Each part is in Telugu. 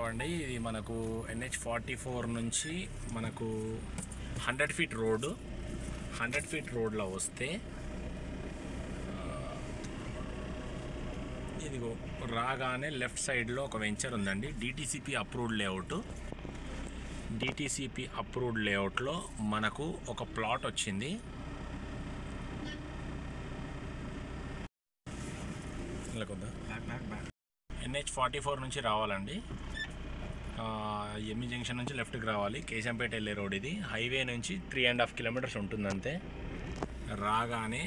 హలో అండి, ఇది మనకు NH44 నుంచి మనకు 100 ఫీట్ రోడ్డు. 100 ఫీట్ రోడ్లో వస్తే ఇదిగో రాగానే లెఫ్ట్ సైడ్లో ఒక వెంచర్ ఉందండి. DTCP approved layout. DTCP approved లేఅవుట్లో మనకు ఒక ప్లాట్ వచ్చింది. NH44 నుంచి రావాలండి. ఎమ్మి జంక్షన్ నుంచి లెఫ్ట్కి రావాలి. కేశంపేట వెళ్ళే రోడ్ ఇది. హైవే నుంచి 3.5 కిలోమీటర్స్ ఉంటుందంతే. రాగానే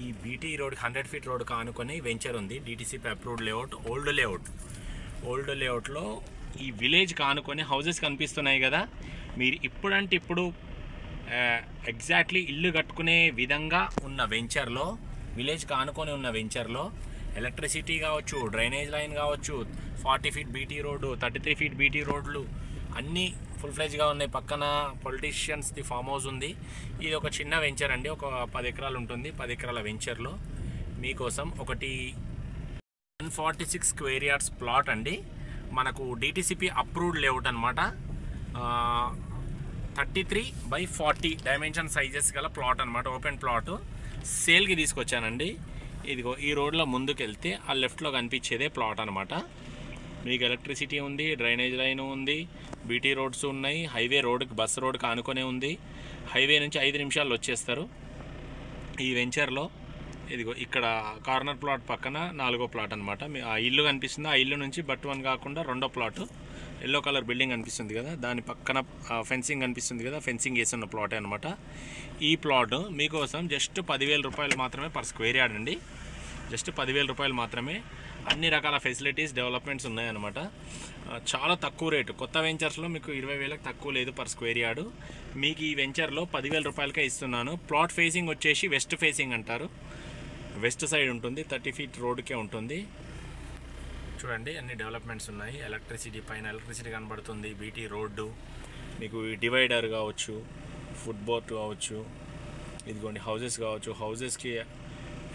ఈ బీటీ రోడ్ 100 ఫీట్ రోడ్ కానుకొని వెంచర్ ఉంది. డిటిసిపి అప్రూవ్డ్ లేఅవుట్, ఓల్డ్ లేఅవుట్లో ఈ విలేజ్ కానుకొని హౌసెస్ కనిపిస్తున్నాయి కదా. మీరు ఇప్పుడంటే ఇప్పుడు ఎగ్జాక్ట్లీ ఇల్లు కట్టుకునే విధంగా ఉన్న వెంచర్లో, విలేజ్ కానుకొని ఉన్న వెంచర్లో ఎలక్ట్రిసిటీ కావచ్చు, డ్రైనేజ్ లైన్ కావచ్చు, 40 feet BT road, 33 feet BT రోడ్లు అన్నీ ఫుల్ ఫ్లెజ్గా ఉన్నాయి. పక్కన పొలిటీషియన్స్ది ఫామ్ హౌస్ ఉంది. ఇది ఒక చిన్న వెంచర్ అండి, ఒక 10 ఎకరాలు ఉంటుంది. 10 ఎకరాల వెంచర్లో మీకోసం ఒకటి 146 స్క్వేర్ యార్డ్స్ ప్లాట్ అండి. మనకు డిటిసిపి అప్రూవ్డ్ లేఅవుట్ అనమాట. 33/40 డైమెన్షన్ సైజెస్ గల ప్లాట్ అనమాట. ఓపెన్ ప్లాట్ సేల్కి తీసుకొచ్చానండి. ఇదిగో ఈ రోడ్లో ముందుకు వెళ్తే ఆ లెఫ్ట్లో కనిపించేదే ప్లాట్ అనమాట. మీకు ఎలక్ట్రిసిటీ ఉంది, డ్రైనేజ్ లైన్ ఉంది, బీటీ రోడ్స్ ఉన్నాయి, హైవే రోడ్కి బస్ రోడ్కి ఆనుకొనే ఉంది. హైవే నుంచి 5 నిమిషాల్లో వచ్చేస్తారు. ఈ వెంచర్లో ఇదిగో ఇక్కడ కార్నర్ ప్లాట్ పక్కన 4వ ప్లాట్ అనమాట. ఆ ఇల్లు కనిపిస్తుంది. ఆ ఇల్లు నుంచి బట్ 1 కాకుండా 2వ ప్లాట్, ఎల్లో కలర్ బిల్డింగ్ కనిపిస్తుంది కదా, దాని పక్కన ఫెన్సింగ్ కనిపిస్తుంది కదా, ఫెన్సింగ్ వేస్తున్న ప్లాటే అనమాట. ఈ ప్లాట్ మీకోసం జస్ట్ 10,000 రూపాయలు మాత్రమే పర్ స్క్వేర్ యార్డ్ అండి. జస్ట్ 10,000 రూపాయలు మాత్రమే. అన్ని రకాల ఫెసిలిటీస్, డెవలప్మెంట్స్ ఉన్నాయన్నమాట. చాలా తక్కువ రేటు. కొత్త వెంచర్స్లో మీకు 20,000కి తక్కువ లేదు పర్ స్క్వేర్ యార్డు. మీకు ఈ వెంచర్లో 10,000 రూపాయలకే ఇస్తున్నాను. ప్లాట్ ఫేసింగ్ వచ్చేసి వెస్ట్ ఫేసింగ్ అంటారు. వెస్ట్ సైడ్ ఉంటుంది, 30 ఫీట్ రోడ్కే ఉంటుంది. చూడండి అన్ని డెవలప్మెంట్స్ ఉన్నాయి. ఎలక్ట్రిసిటీ పైన ఎలక్ట్రిసిటీ కనబడుతుంది, బీటీ రోడ్డు, మీకు డివైడర్ కావచ్చు, ఫుట్బోర్డ్ కావచ్చు, ఇదిగోండి హౌసెస్ కావచ్చు. హౌసెస్కి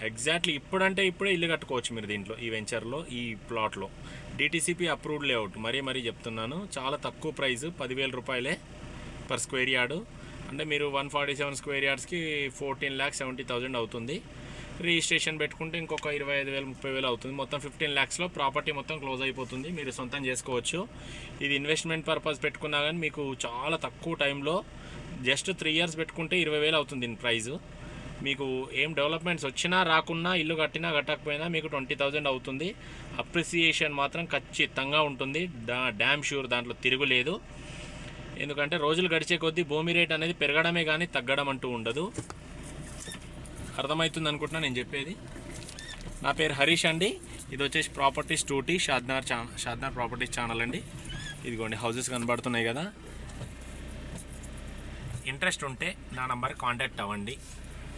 ఎగ్జాక్ట్లీ ఇప్పుడంటే ఇప్పుడే ఇల్లు కట్టుకోవచ్చు మీరు దీంట్లో, ఈ వెంచర్లో, ఈ ప్లాట్లో. DTCP approved layout. మరీ చెప్తున్నాను, చాలా తక్కువ ప్రైస్, 10,000 రూపాయలే పర్ స్క్వేర్ యార్డు. అంటే మీరు 147 స్క్వేర్ యార్డ్స్కి 14,70,000 అవుతుంది. రిజిస్ట్రేషన్ పెట్టుకుంటే ఇంకొక 25,000 30,000 అవుతుంది. మొత్తం 15 lakhsలో ప్రాపర్టీ మొత్తం క్లోజ్ అయిపోతుంది. మీరు సొంతం చేసుకోవచ్చు. ఇది ఇన్వెస్ట్మెంట్ పర్పస్ పెట్టుకున్నా కానీ మీకు చాలా తక్కువ టైంలో, జస్ట్ 3 years పెట్టుకుంటే 20,000 అవుతుంది దీని ప్రైజు. మీకు ఏం డెవలప్మెంట్స్ వచ్చినా రాకున్నా, ఇల్లు కట్టినా కట్టకపోయినా మీకు 20,000 అవుతుంది. అప్రిసియేషన్ మాత్రం ఖచ్చితంగా ఉంటుంది, డ్యామ్ షూర్, దాంట్లో తిరుగులేదు. ఎందుకంటే రోజులు గడిచే కొద్దీ భూమి రేట్ అనేది పెరగడమే కానీ తగ్గడం అంటూ ఉండదు. అర్థమవుతుంది అనుకుంటున్నా నేను చెప్పేది. నా పేరు హరీష్ అండి. ఇది వచ్చేసి properties 2T Shadnagar properties channel అండి. ఇదిగోండి హౌసెస్ కనబడుతున్నాయి కదా. ఇంట్రెస్ట్ ఉంటే నా నంబర్ కాంటాక్ట్ అవ్వండి.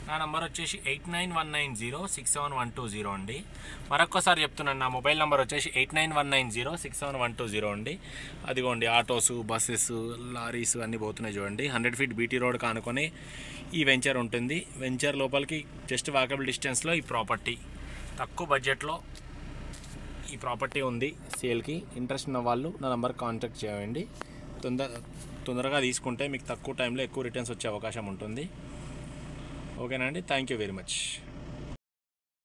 నా నంబర్ వచ్చేసి 8919067120 అండి. మరొక్కసారి చెప్తున్నాను, నా మొబైల్ నెంబర్ వచ్చేసి 8919067120 అండి. అదిగోండి ఆటోసు, బస్సెస్, లారీస్ అన్నీ పోతున్నాయి చూడండి. 100 ఫీట్ బీటీ రోడ్ కానుకొని ఈ వెంచర్ ఉంటుంది. వెంచర్ లోపలికి జస్ట్ వాకబుల్ డిస్టెన్స్లో ఈ ప్రాపర్టీ, తక్కువ బడ్జెట్లో ఈ ప్రాపర్టీ ఉంది సేల్కి. ఇంట్రెస్ట్ ఉన్న వాళ్ళు నా నెంబర్ కాంటాక్ట్ చేయండి. తొందరగా తీసుకుంటే మీకు తక్కువ టైంలో ఎక్కువ రిటర్న్స్ వచ్చే అవకాశం ఉంటుంది. ఓకేనా అండి, థ్యాంక్ యూ వెరీ మచ్.